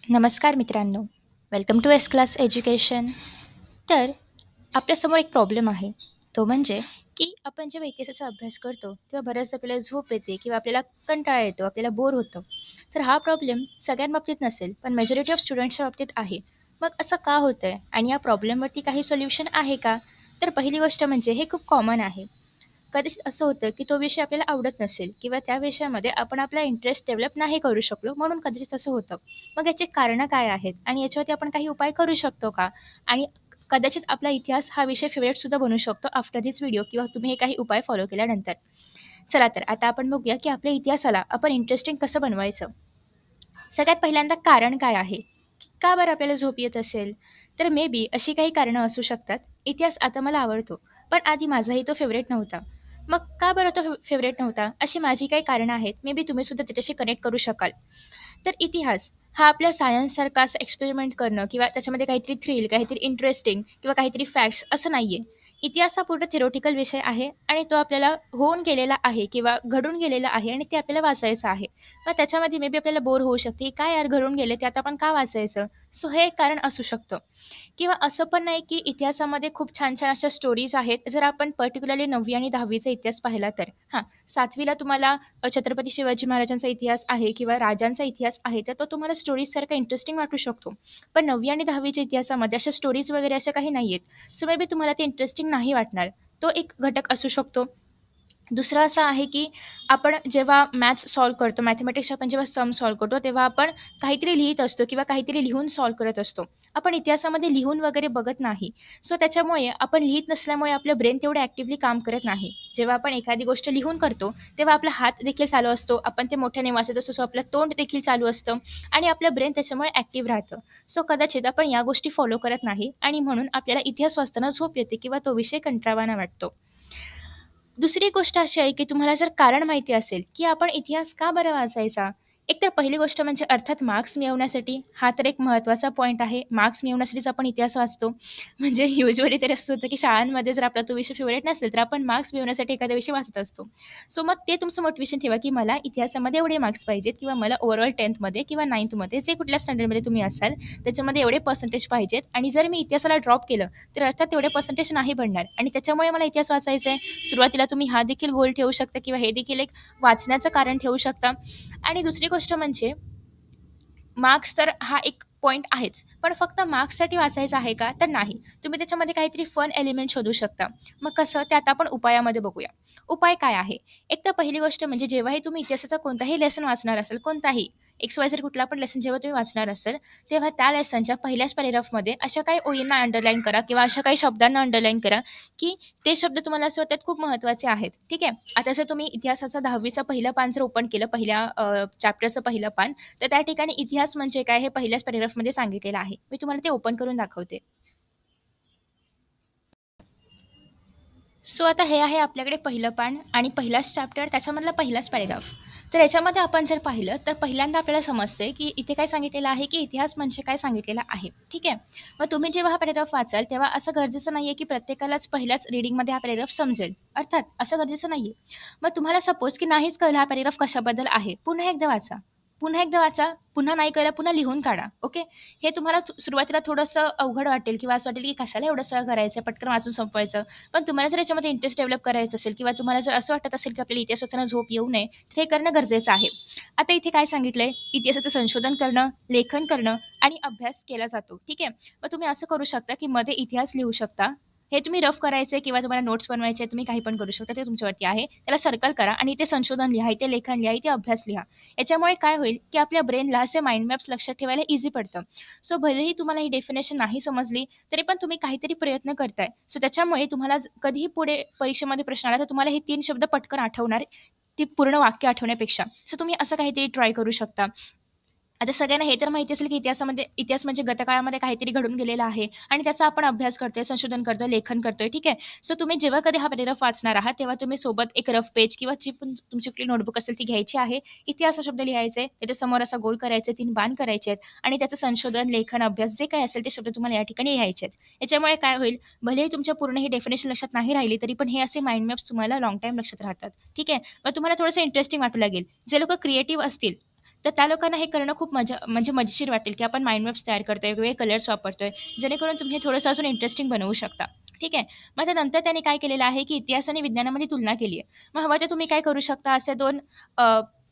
नमस्कार मित्रांनो, welcome to S class education. तर आपल्यासमोर एक प्रॉब्लेम आहे. तो म्हणजे की आपण जेव्हा इतिहासाचा अभ्यास करतो तेव्हा बऱ्याचदा आपल्याला झोप येते किंवा आपल्याला कंटाळा येतो, आपल्याला बोर होतं. तर हा प्रॉब्लेम सगळ्यांबाबतीत नसेल, पण मेजॉरिटी ऑफ स्टुडंट्सच्या बाबतीत आहे. मग असं का होतंय आणि या प्रॉब्लेमवरती काही सोल्युशन आहे का? तर पहिली गोष्ट म्हणजे हे खूप कॉमन आहे. कधीच असं होतं की तो विषय आपल्याला आवडत नसेल किंवा त्या विषयामध्ये आपण आपला इंटरेस्ट डेव्हलप नाही करू शकलो, म्हणून कदाचित असं होतं. मग याची कारणं काय आहेत आणि याच्यावरती आपण काही उपाय करू शकतो का? आणि कदाचित आपला इतिहास हा विषय फेवरेटसुद्धा बनू शकतो आफ्टर धिस व्हिडिओ किंवा तुम्ही हे काही उपाय फॉलो केल्यानंतर. चला तर आता आपण बघूया की आपल्या इतिहासाला आपण इंटरेस्टिंग कसं बनवायचं. सगळ्यात पहिल्यांदा कारण काय आहे? का बरं आपल्याला झोप येत असेल? तर मे बी अशी काही कारणं असू शकतात. इतिहास आता मला आवडतो, पण आधी माझाही तो फेव्हरेट नव्हता. मग का बरं तो फेव्हरेट नव्हता? अशी माझी काही कारणं आहेत. मे बी तुम्हीसुद्धा त्याच्याशी कनेक्ट करू शकाल. तर इतिहास हा आपल्या सायन्ससारखा असं एक्सपेरिमेंट करणं किंवा त्याच्यामध्ये काहीतरी थ्रिल, काहीतरी इंटरेस्टिंग किंवा काहीतरी फॅक्ट्स असं नाही आहे. इतिहास हा पूर्ण थिअरॉटिकल विषय आहे आणि तो आपल्याला होऊन गेलेला आहे किंवा घडून गेलेला आहे आणि ते आपल्याला वाचायचं आहे. मग त्याच्यामध्ये मे बी आपल्याला बोर होऊ शकते, काय यार घडून गेले ते आता आपण का वाचायचं? सो हे एक कारण असू शकतं. किंवा असं पण नाही की इतिहासामध्ये खूप छान छान अशा स्टोरीज आहेत. जर आपण पर्टिक्युलरली 9वी आणि 10वीचा इतिहास पाहिला तर. हां, 7वीला तुम्हाला छत्रपती शिवाजी महाराजांचा इतिहास आहे किंवा राजांचा इतिहास आहे, तर तो तुम्हाला स्टोरीजसारखा इंटरेस्टिंग वाटू शकतो. पण 9वी आणि 10वीच्या इतिहासामध्ये अशा स्टोरीज वगैरे अशा काही नाही आहेत. सो मे बी तुम्हाला ते इंटरेस्टिंग नाही वाटणार. तो एक घटक असू शकतो. दुसरं असं आहे की आपण जेव्हा मॅथ्स सॉल्व्ह करतो, मॅथेमॅटिक्स आपण जेव्हा सम सॉल्व्ह करतो, तेव्हा आपण काहीतरी लिहित असतो किंवा काहीतरी लिहून सॉल्व्ह करत असतो. आपण इतिहासामध्ये लिहून वगैरे बघत नाही. सो त्याच्यामुळे आपण लिहित नसल्यामुळे आपलं ब्रेन तेवढं ॲक्टिव्हली काम करत नाही. जेव्हा आपण एखादी गोष्ट लिहून करतो, तेव्हा आपला हात देखील चालू असतो. आपण ते मोठ्याने वाचत असतो, सो आपलं तोंड देखील चालू असतं आणि आपलं ब्रेन त्याच्यामुळे ॲक्टिव्ह राहतं. सो कदाचित आपण या गोष्टी फॉलो करत नाही आणि म्हणून आपल्याला इतिहास वाचताना झोप येते किंवा तो विषय कंटाळवाणा वाटतो. दुसरी गोष्ट अशी आहे, की तुम्हाला जर कारण माहिती असेल, की आपण इतिहास का बरं वाचायचा? एकतर पहिली गोष्ट म्हणजे अर्थात मार्क्स मिळवण्यासाठी. हा तर एक महत्त्वाचा पॉइंट आहे. मार्क्स मिळवण्यासाठीच आपण इतिहास वाचतो. म्हणजे युजुअली तर असं होतं, की शाळांमध्ये जर आपला तो विषय फेव्हरेट नसेल, तर आपण मार्क्स मिळवण्यासाठी एखादा विषय वाचत असतो. सो मग ते तुमचं मोटिव्हेशन ठेवा, की मला इतिहासामध्ये एवढे मार्क्स पाहिजेत किंवा मला ओव्हरऑल 10थमध्ये किंवा 9थमध्ये जे कुठल्या स्टँडर्डमध्ये तुम्ही असाल, त्याच्यामध्ये एवढे पर्सेंटेज पाहिजेत आणि जर मी इतिहासाला ड्रॉप केलं, तर अर्थात तेवढे पर्सेंटेज नाही पडणार आणि त्याच्यामुळे मला इतिहास वाचायचा आहे. सुरुवातीला तुम्ही हा देखील गोल ठेवू शकता किंवा हे देखील एक वाचण्याचं कारण ठेवू शकता. आणि दुसरी गोष्ट म्हणजे मार्क्स तर हा एक पॉइंट आहेच. पण फक्त मार्क्ससाठी वाचायचं आहे का? तर नाही. तुम्ही त्याच्यामध्ये काहीतरी फन एलिमेंट शोधू शकता. मग कसं? ते आता आपण उपायामध्ये बघूया. उपाय काय आहे? एक तर पहिली गोष्ट म्हणजे जेव्हाही तुम्ही इतिहासाचा कोणताही लेसन वाचणार असाल, कोणताही XYZ कुठला पण लेसन जेव्हा तुम्ही वाचणार असाल, तेव्हा त्या लेसनच्या पहिल्याच पॅरेग्राफमध्ये अशा काही ओळींना अंडरलाईन करा किंवा अशा काही शब्दांना अंडरलाईन करा, की ते शब्द तुम्हाला असं वाटतात खूप महत्त्वाचे आहेत. ठीक आहे. आता जर तुम्ही इतिहासाचा 10वीचं पहिलं पान जर ओपन केलं, पहिल्या चॅप्टरचं पहिलं पान, तर त्या ठिकाणी इतिहास म्हणजे काय हे पहिल्याच पॅरेग्राफमध्ये सांगितलेलं आहे. मी तुम्हाला ते ओपन करून दाखवते. सो आता हे आहे आपल्याकडे पहिलं पान आणि पहिलाच चॅप्टर त्याच्यामधला पहिलाच पॅरेग्राफ. तर याच्यामध्ये आपण जर पाहिलं तर पहिल्यांदा आपल्याला समजते की इथे काय सांगितलेलं आहे की इतिहास म्हणजे काय सांगितलेलं आहे. ठीक आहे. मग तुम्ही जेव्हा हा पॅरेग्राफ वाचाल तेव्हा असं गरजेचं नाही आहे की प्रत्येकालाच पहिल्याच रीडिंगमध्ये हा पॅरेग्राफ समजेल. अर्थात असं गरजेचं नाही आहे. मग तुम्हाला सपोज की नाहीच कळलं हा पॅरेग्राफ कशाबद्दल आहे, पुन्हा एकदा वाचा. पुन्हा एकदा वाचा, पुन्हा नाही कळलं पुन्हा लिहून काढा. ओके. हे तुम्हाला सुरुवातीला थोडंसं अवघड वाटेल किंवा असं वाटेल की कशाला एवढं सगळं करायचं, पटकन वाचून संपवायचं. पण तुम्हाला जर याच्यामध्ये इंटरेस्ट डेव्हलप करायचा असेल किंवा तुम्हाला जर असं वाटत असेल की आपल्याला इतिहास वाचताना झोप येऊ नये, तर हे करणं गरजेचं आहे. आता इथे काय सांगितलंय, इतिहासाचं संशोधन करणं, लेखन करणं आणि अभ्यास केला जातो. ठीक आहे. मग तुम्ही असं करू शकता की मध्ये इतिहास लिहू शकता. हे तुम्ही रफ करायचे किंवा तुम्हाला नोट्स बनवायचे तुम्ही काही पण करू शकता, ते तुमच्यावरती आहे. त्याला सर्कल करा आणि इथे संशोधन लिहा, इथे लेखन लिहा, इथे अभ्यास लिहा. याच्यामुळे काय होईल की आपल्या ब्रेनला असे माइंड मॅप्स लक्षात ठेवायला इझी पडतं. सो भलेही तुम्हाला ही डेफिनेशन नाही समजली तरी पण तुम्ही काहीतरी प्रयत्न करताय. सो त्याच्यामुळे तुम्हाला कधीही पुढे परीक्षेमध्ये प्रश्न आला तर तुम्हाला हे 3 शब्द पटकन आठवणार, ती पूर्ण वाक्य आठवण्यापेक्षा. सो तुम्ही असं काहीतरी ट्राय करू शकता. आता सगळ्यांना हे तर माहिती असेल की इतिहास म्हणजे गतकाळामध्ये काहीतरी घडून गेलेलं आहे आणि त्याचा आपण अभ्यास करतोय, संशोधन करतोय, लेखन करतोय. ठीक आहे. सो तुम्ही जेव्हा कधी हा पॅरेग्राफ वाचणार आहात तेव्हा तुम्ही सोबत एक रफ पेज किंवा जी पण तुमची कुठली नोटबुक असेल ती घ्यायची आहे. इतिहास हा शब्द लिहायचे, त्याच्या समोर असा गोल करायचे, 3 बाण करायचे आहेत आणि त्याचं संशोधन, लेखन, अभ्यास जे काही असेल ते शब्द तुम्हाला या ठिकाणी लिहायचे आहेत. याच्यामुळे काय होईल, भलेही तुमच्या पूर्ण ही डेफिनेशन लक्षात नाही राहिली तरी पण हे असे माइंड मॅप्स तुम्हाला लाँग टाईम लक्षात राहतात. ठीक आहे. मग तुम्हाला थोडंसं इंटरेस्टिंग वाटू लागेल. जे लोकं क्रिएटिव्ह असतील तर त्या लोकांना हे करणं खूप म्हणजे मजेशीर वाटेल, की आपण माइंड मॅप्स तयार करतोय, वेगवेगळे कलर्स वापरतोय, जेणेकरून तुम्ही हे थोडंसं अजून इंटरेस्टिंग बनवू शकता. ठीक आहे. मग त्यानंतर त्यांनी काय केलेलं आहे, की इतिहास आणि विज्ञानामध्ये तुलना केली आहे. मग हवं तर तुम्ही काय करू शकता, असे दोन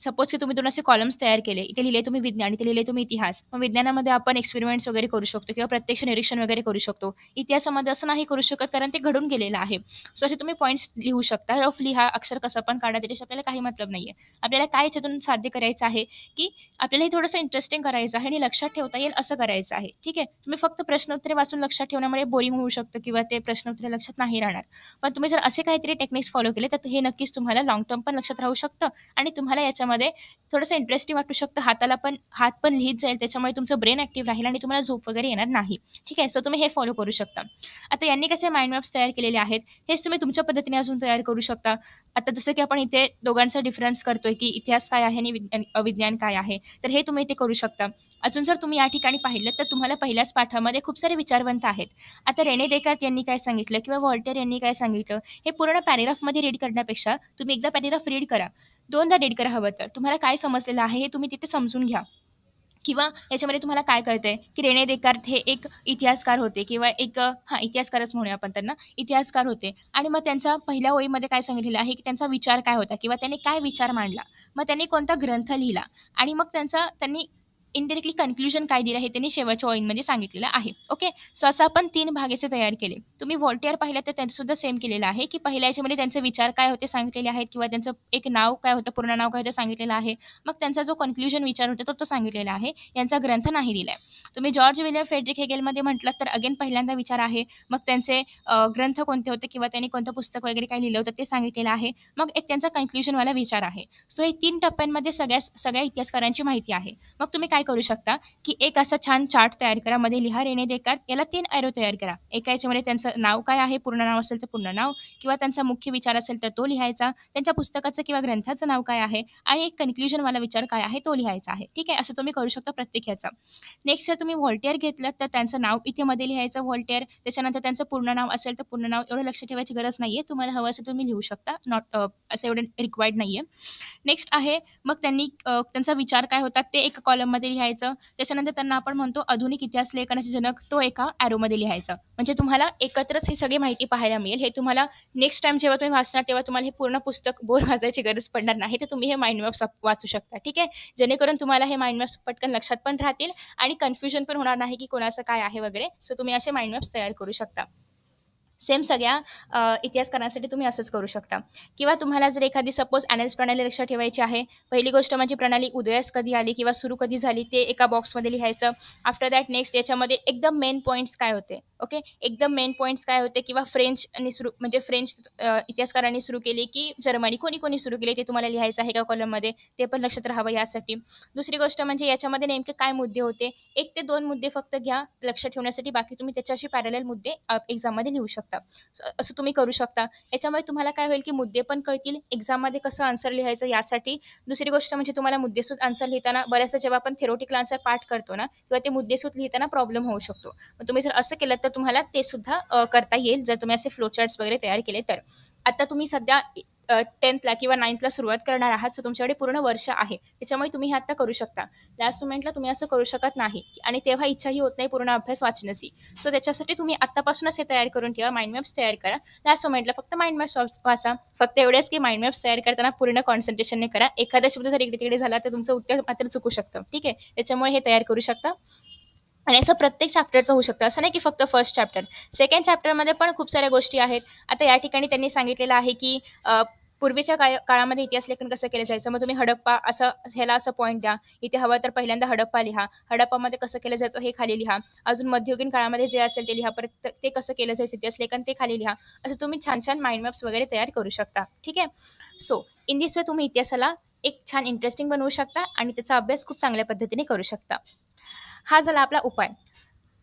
सपोज की तुम्ही 2 असे कॉलम्स तयार केले. इथे लिहिले तुम्ही विज्ञान, इथे लिहिले तुम्ही इतिहास. मग विज्ञानामध्ये आपण एक्सपेरिमेंट्स वगैरे करू शकतो किंवा प्रत्यक्ष निरीक्षण वगैरे करू शकतो. इतिहासामध्ये असं नाही करू शकत, कारण ते घडून गेलेलं आहे. सो असे तुम्ही पॉइंट्स लिहू शकता. रफ लिहा, अक्षर कसं पण काढा, त्याच्याशी आपल्याला काही मतलब नाहीये. आपल्याला काय याच्यातून साध्य करायचं आहे, की आपल्याला हे थोडंसं इंटरेस्टिंग करायचं आहे आणि लक्षात ठेवता येईल असं करायचं आहे. ठीक आहे. तुम्ही फक्त प्रश्नोत्तरे वाचून लक्षात ठेवण्यामुळे बोरिंग होऊ शकतं किंवा ते प्रश्नोत्तरे लक्षात नाही राहणार. पण तुम्ही जर असे काहीतरी टेक्निक्स फॉलो केले, तर हे नक्कीच तुम्हाला लाँग टर्म पण लक्षात राहू शकतं आणि तुम्हाला याच्यामध्ये थोडंसं इंटरेस्टिंग वाटू शकतं. हात पण लिहित जाईल, त्याच्यामुळे तुमचं ब्रेन ॲक्टिव्ह राहील आणि तुम्हाला झोप वगैरे येणार नाही. ठीक आहे. सो तुम्ही हे फॉलो करू शकता. आता यांनी कसे माइंड मॅप्स तयार केलेले आहेत, हेच तुम्ही तुमच्या पद्धतीने अजून तयार करू शकता. आता जसं की आपण इथे दोघांचा डिफरन्स करतोय, की इतिहास काय आहे आणि विज्ञान काय आहे. तर हे तुम्ही इथे करू शकता. अजून जर तुम्ही या ठिकाणी पाहिलं, तर तुम्हाला पहिल्याच पाठामध्ये खूप सारे विचारवंत आहेत. आता रेने डेकार्त यांनी काय सांगितलं किंवा व्हॉल्टर यांनी काय सांगितलं, हे पूर्ण पॅराग्राफमध्ये रीड करण्यापेक्षा तुम्ही एकदा पॅराग्राफ रीड करा. 2दा रीड करा हवं तर. तुम्हाला काय समजलेलं आहे हे तुम्ही तिथे समजून घ्या. किंवा याच्यामध्ये तुम्हाला काय कळतंय, की रेने डेकार्त हे एक इतिहासकार होते किंवा एक इतिहासकारच म्हणूया आपण त्यांना, इतिहासकार होते आणि मग त्यांचा पहिल्या ओळीमध्ये काय सांगितलेलं आहे, की त्यांचा विचार काय होता किंवा त्यांनी काय विचार मांडला. मग त्यांनी कोणता ग्रंथ लिहिला आणि मग त्यांनी इनडायरेक्टली कन्क्लुजन काय दिलं हे त्यांनी शेवटच्या ओळींमध्ये सांगितलेलं आहे. ओके. सो असं आपण 3 भाग याचे तयार केले. तुम्ही व्हॉल्टेअर पाहिलं तर त्यांचंसुद्धा सेम केलेलं आहे, की पहिल्या याच्यामध्ये त्यांचे विचार काय होते सांगितलेले आहेत किंवा त्यांचं एक नाव काय होतं, पूर्ण नाव काय होतं सांगितलेलं आहे. मग त्यांचा जो कन्क्लुजन विचार होता तो सांगितलेला आहे. यांचा ग्रंथ नाही दिलाय. तुम्ही जॉर्ज विलियम फ्रेडरिक हेगेलमध्ये म्हटलात तर अगेन पहिल्यांदा विचार आहे. मग त्यांचे ग्रंथ कोणते होते किंवा त्यांनी कोणतं पुस्तक वगैरे काही लिहिलं होतं ते सांगितलेलं आहे. मग एक त्यांचा कन्क्लुजनवाला विचार आहे. सो हे 3 टप्प्यांमध्ये सगळ्या इतिहासकारांची माहिती आहे. मग तुम्ही काय करू शकता, की एक असा छान चार्ट तयार करा. मध्ये लिहा रेने डेकार्त, याला 3 एरो तयार करा. एका याच्यामध्ये त्यांचं नाव काय आहे, पूर्ण नाव असेल तर पूर्ण नाव किंवा त्यांचा मुख्य विचार असेल तर तो लिहायचा. त्यांच्या पुस्तकाचं किंवा ग्रंथाचं नाव काय आहे आणि एक कन्क्लुजनवाला विचार काय आहे तो लिहायचा आहे. ठीक आहे. असं तुम्ही करू शकता प्रत्येक ह्याचा. नेक्स्ट जर तुम्ही व्हॉल्टेअर घेतलं तर त्यांचं नाव इथे मध्ये लिहायचं व्हॉल्टेअर. त्याच्यानंतर त्यांचं पूर्ण नाव असेल तर पूर्ण नाव. एवढं लक्ष ठेवायची गरज नाहीये. तुम्हाला हवं असेल तुम्ही लिहू शकता. असं एवढं रिक्वायर्ड नाहीये. नेक्स्ट आहे मग त्यांनी त्यांचा विचार काय होता ते एका कॉलममध्ये लिहायचं. त्याच्यानंतर त्यांना आपण म्हणतो आधुनिक इतिहास लेखनाचे जनक, तो एका ॲरोमध्ये लिहायचा. म्हणजे तुम्हाला एकत्रच ही सगळी माहिती पाहायला मिळेल. हे तुम्हाला नेक्स्ट टाईम जेव्हा तुम्ही वाचणार तेव्हा तुम्हाला हे पूर्ण पुस्तक बोर वाचायची गरज पडणार नाही. तर तुम्ही हे माइंड मॅप्स वाचू शकता. ठीक आहे. जेणेकरून तुम्हाला हे माइंड मॅप्स पटकन लक्षात पण राहतील आणि कन्फ्युजन पण होणार नाही, की कोणाचं काय आहे वगैरे. सो तुम्ही असे माइंड मॅप्स तयार करू शकता. सेम सगळ्या इतिहासकारांसाठी तुम्ही असंच करू शकता. किंवा तुम्हाला जर एखादी सपोज ॲनालिस प्रणाली लक्षात ठेवायची आहे. पहिली गोष्ट म्हणजे प्रणाली उदयास कधी आली किंवा सुरू कधी झाली ते एका बॉक्समध्ये लिहायचं. आफ्टर दॅट नेक्स्ट याच्यामध्ये एकदम मेन पॉईंट्स काय होते, ओके, एकदम मेन पॉईंट्स काय होते किंवा फ्रेंच इतिहासकारांनी सुरू केली की जर्मनी कोणी सुरू केली ते तुम्हाला लिहायचं आहे एका कॉलममध्ये. ते पण लक्षात राहावं यासाठी. दुसरी गोष्ट म्हणजे याच्यामध्ये नेमके काय मुद्दे होते. 1 ते 2 मुद्दे फक्त घ्या लक्षात ठेवण्यासाठी. बाकी तुम्ही त्याच्याशी पॅरलल मुद्दे एक्झाममध्ये लिहू शकता. असं तुम्ही करू शकता. याच्यामुळे तुम्हाला काय होईल की मुद्दे पण कळतील, एक्झाममध्ये कसं आन्सर लिहायचं यासाठी. दुसरी गोष्ट म्हणजे तुम्हाला मुद्देसूद आन्सर लिहिताना बऱ्याचदा जेव्हा आपण थेरोटिकल आन्सर पाठ करतो ना, तेव्हा ते मुद्देसूद लिहिताना प्रॉब्लेम होऊ शकतो. मग तुम्ही जर असं केलं तर तुम्हाला ते सुद्धा करता येईल जर तुम्ही असे फ्लो चार्ट्स वगैरे तयार केले तर. आता तुम्ही सध्या 10thला किंवा 9thला सुरुवात करणार आहात, सो तुमच्याकडे पूर्ण वर्ष आहे. त्याच्यामुळे तुम्ही हे आता करू शकता. लास्ट मोमेंटला तुम्ही असं करू शकत नाही आणि तेव्हा इच्छाही होत नाही पूर्ण अभ्यास वाचण्याची. सो त्याच्यासाठी तुम्ही आत्तापासूनच हे तयार करून ठेवा. माइंड मॅप्स तयार करा. लास्ट मोमेंटला फक्त माइंड मॅप्स वाचा. फक्त एवढेच की माइंड मॅप्स तयार करताना पूर्ण कॉन्सन्ट्रेशनने करा. एखादा शब्द जर इकडे-तिकडे झाला तर तुमचं उत्तर मात्र चुकू शकतं. ठीक आहे. त्याच्यामुळे हे तयार करू शकता. आणि असं प्रत्येक चॅप्टरचं होऊ शकतं. असं नाही की फक्त फर्स्ट चॅप्टर. सेकंड चॅप्टरमध्ये पण खूप साऱ्या गोष्टी आहेत. आता या ठिकाणी त्यांनी सांगितलेलं आहे की पूर्वीच्या काळामध्ये इतिहास लेखन कसं केलं जायचं. मग तुम्ही हडप्पा ह्याला असं पॉईंट द्या. इथे हवं तर पहिल्यांदा हडप्पा लिहा. हडप्पामध्ये कसं केलं जायचं हे खाली लिहा. अजून मध्ययुगीन काळामध्ये जे असेल ते लिहा. परत ते कसं केलं जायचं इतिहास लेखन ते खाली लिहा. असं तुम्ही छान छान माइंड मॅप्स वगैरे तयार करू शकता. ठीक आहे. सो इन दिस वे तुम्ही इतिहासाला एक छान इंटरेस्टिंग बनवू शकता आणि त्याचा अभ्यास खूप चांगल्या पद्धतीने करू शकता. हा झाला आपला उपाय.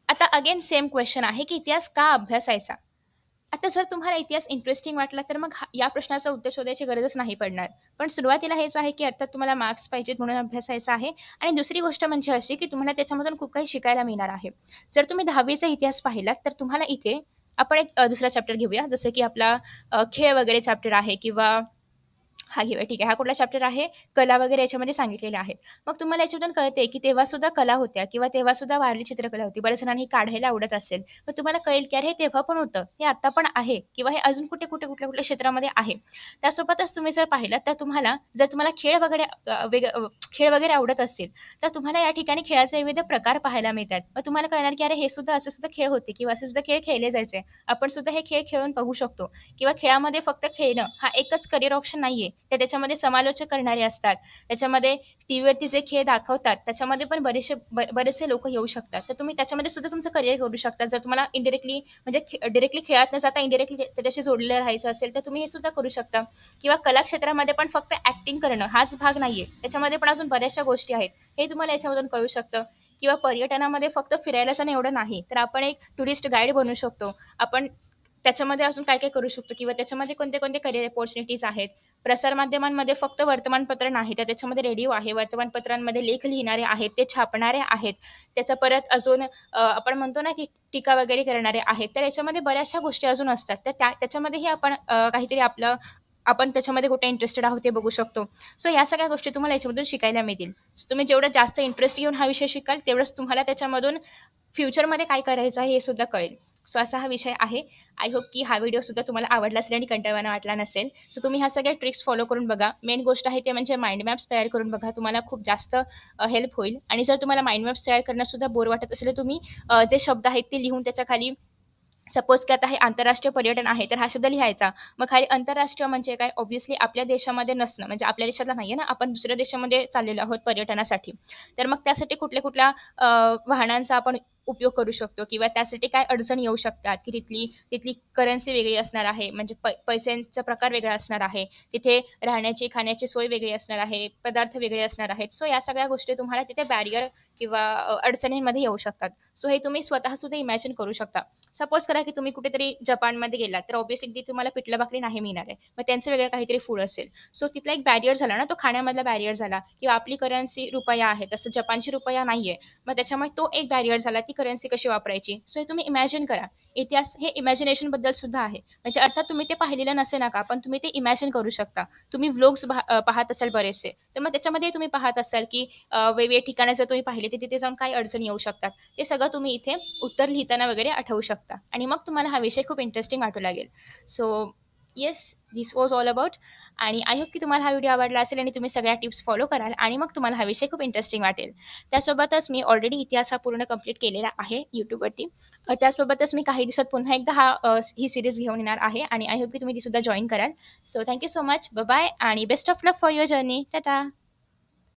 आता अगेन सेम क्वेश्चन आहे की इतिहास का अभ्यासायचा. आता जर तुम्हाला इतिहास इंटरेस्टिंग वाटला तर मग या प्रश्नाचं उत्तर शोधायची गरजच नाही पडणार. पण सुरुवातीला हेच आहे की अर्थात तुम्हाला मार्क्स पाहिजेत म्हणून अभ्यासायचा आहे. आणि दुसरी गोष्ट म्हणजे अशी की तुम्हाला त्याच्यामधून खूप काही शिकायला मिळणार आहे. जर तुम्ही 10वीचा इतिहास पाहिलात तर तुम्हाला इथे आपण एक दुसरा चॅप्टर घेऊया. जसं की आपला खेळ वगैरे चॅप्टर आहे किंवा हा घेऊया, ठीक आहे. हा कुठला चॅप्टर आहे? कला वगैरे याच्यामध्ये सांगितलेले आहेत. मग तुम्हाला याच्यातून कळते, की तेव्हासुद्धा कला होत्या किंवा तेव्हासुद्धा वारली चित्रकला होती. बऱ्याच जणांना ही काढायला आवडत असेल. मग तुम्हाला कळेल, की अरे हे तेव्हा पण होतं, हे आत्ता पण आहे किंवा हे अजून कुठे-कुठे, कुठल्या-कुठल्या क्षेत्रामध्ये आहे. त्यासोबतच तुम्ही जर पाहिलं तर जर तुम्हाला खेळ वगैरे आवडत असतील, तर तुम्हाला या ठिकाणी खेळाचे विविध प्रकार पाहायला मिळतात. मग तुम्हाला कळणार, की अरे हे सुद्धा असे सुद्धा खेळ होते किंवा असे सुद्धा खेळ खेळले जायचे. आपण सुद्धा हे खेळ खेळून बघू शकतो. किंवा खेळामध्ये फक्त खेळणं हा एकच करिअर ऑप्शन नाहीये. तर त्याच्यामध्ये समालोचक करणारे असतात. त्याच्यामध्ये टीव्हीवरती जे खेळ दाखवतात त्याच्यामध्ये पण बरेचसे लोकं येऊ शकतात. तर तुम्ही त्याच्यामध्ये सुद्धा तुमचं करिअर करू शकता. जर तुम्हाला इनडायरेक्टली म्हणजे डायरेक्टली खेळात न जाता इनडायरेक्टली त्याच्याशी जोडलेलं राहायचं असेल, तर तुम्ही हे सुद्धा करू शकता. किंवा कला क्षेत्रामध्ये पण फक्त ॲक्टिंग करणं हाच भाग नाहीये. त्याच्यामध्ये पण अजून बऱ्याचशा गोष्टी आहेत. हे तुम्हाला याच्यामधून कळू शकतं. किंवा पर्यटनामध्ये फक्त फिरायला जाणं एवढं नाही, तर आपण एक टुरिस्ट गाईड बनू शकतो. आपण त्याच्यामध्ये अजून काय काय करू शकतो किंवा त्याच्यामध्ये कोणते कोणते करिअर अपॉर्च्युनिटीज आहेत. प्रसारमाध्यमांमध्ये फक्त वर्तमानपत्र नाही, तर त्याच्यामध्ये रेडिओ आहे. वर्तमानपत्रांमध्ये लेख लिहिणारे आहेत, ते छापणारे आहेत. त्याचा परत अजून आपण म्हणतो ना, की टीका वगैरे करणारे आहेत. तर याच्यामध्ये बऱ्याचशा गोष्टी अजून असतात. तर त्याच्यामध्येही आपण काहीतरी आपण त्याच्यामध्ये कुठे इंटरेस्टेड आहोत ते बघू शकतो. सो या सगळ्या गोष्टी तुम्हाला याच्यामधून शिकायला मिळतील. सो तुम्ही जेवढं जास्त इंटरेस्ट घेऊन हा विषय शिकाल, तेवढंच तुम्हाला त्याच्यामधून फ्युचरमध्ये काय करायचं आहे हे सुद्धा कळेल. सो असा हा विषय आहे. आय होप की हा व्हिडिओसुद्धा तुम्हाला आवडला असेल आणि कंटाळवाणा वाटला नसेल. सो तुम्ही ह्या सगळ्या ट्रिक्स फॉलो करून बघा. मेन गोष्ट आहे ते म्हणजे माइंड मॅप्स तयार करून बघा. तुम्हाला खूप जास्त हेल्प होईल. आणि जर तुम्हाला माइंड मॅप्स तयार करणंसुद्धा बोर वाटत असेल, तर तुम्ही जे शब्द आहेत ते लिहून त्याच्या खाली सपोज की आता हे आंतरराष्ट्रीय पर्यटन आहे, तर हा शब्द लिहायचा. मग खाली आंतरराष्ट्रीय म्हणजे काय? ऑब्व्हियसली आपल्या देशामध्ये नसणं, म्हणजे आपल्या देशातला नाही आहे ना, आपण दुसऱ्या देशामध्ये चाललेलो आहोत पर्यटनासाठी. तर मग त्यासाठी कुठल्या-कुठल्या वाहनांचा आपण उपयोग करू शकतो किंवा त्यासाठी काय अडचणी येऊ शकतात, की तिथली तिथली करन्सी वेगळी असणार आहे, म्हणजे पैशांचा प्रकार वेगळा असणार आहे. तिथे राहण्याची, खाण्याची सोय वेगळी असणार आहे, पदार्थ वेगळे असणार आहेत. सो या सगळ्या गोष्टी तुम्हाला तिथे बॅरियर किंवा अडचणींमध्ये येऊ शकतात. सो हे तुम्ही स्वतःसुद्धा इमॅजिन करू शकता. सपोज करा की तुम्ही कुठेतरी जपानमध्ये गेलात, तर ऑब्व्हियसली तिथे तुम्हाला पिठलं भाकरी नाही मिळणार आहे. मग त्यांचं वेगळं काहीतरी फूड असेल. सो तिथला एक बॅरियर झाला ना, तो खाण्यामधला बॅरियर झाला किंवा आपली करन्सी रुपया आहे, तसं जपानची रुपया नाहीये. मग त्याच्यामुळे तो एक बॅरियर झाला, ती करन्सी कशी वापरायची. सो हे तुम्ही इमॅजिन करा. इतिहास हे इमॅजिनेशनबद्दल सुद्धा आहे. म्हणजे अर्थात तुम्ही ते पाहिलेलं नसेल नका, पण तुम्ही ते इमॅजिन करू शकता. तुम्ही व्लॉग्स पाहत असाल बरेचसे, तर मग त्याच्यामध्ये तुम्ही पाहत असाल की वेगवेगळे ठिकाणं जर तुम्ही पाहिले, तर तिथे जाऊन काय अडचणी येऊ शकतात. ते सगळं तुम्ही इथे उत्तर लिहिताना वगैरे आठवू शकता आणि मग तुम्हाला हा विषय खूप इंटरेस्टिंग वाटू लागेल. So yes, this was all about. आणि आय होप की तुम्हाला हा व्हिडिओ आवडला असेल आणि तुम्ही सगळ्या टिप्स फॉलो कराल आणि मग तुम्हाला हा विषय खूप इंटरेस्टिंग वाटेल. त्यासोबतच मी ऑलरेडी इतिहास हा पूर्ण कंप्लीट केलेला आहे यूट्यूबवरती. त्यासोबतच मी काही दिवसात पुन्हा एकदा ही सीरीज घेऊन येणार आहे आणि आय होप की तुम्ही ती सुद्धा जॉईन कराल. So thank you so much. Bye आणि best of luck for your journey. Tata.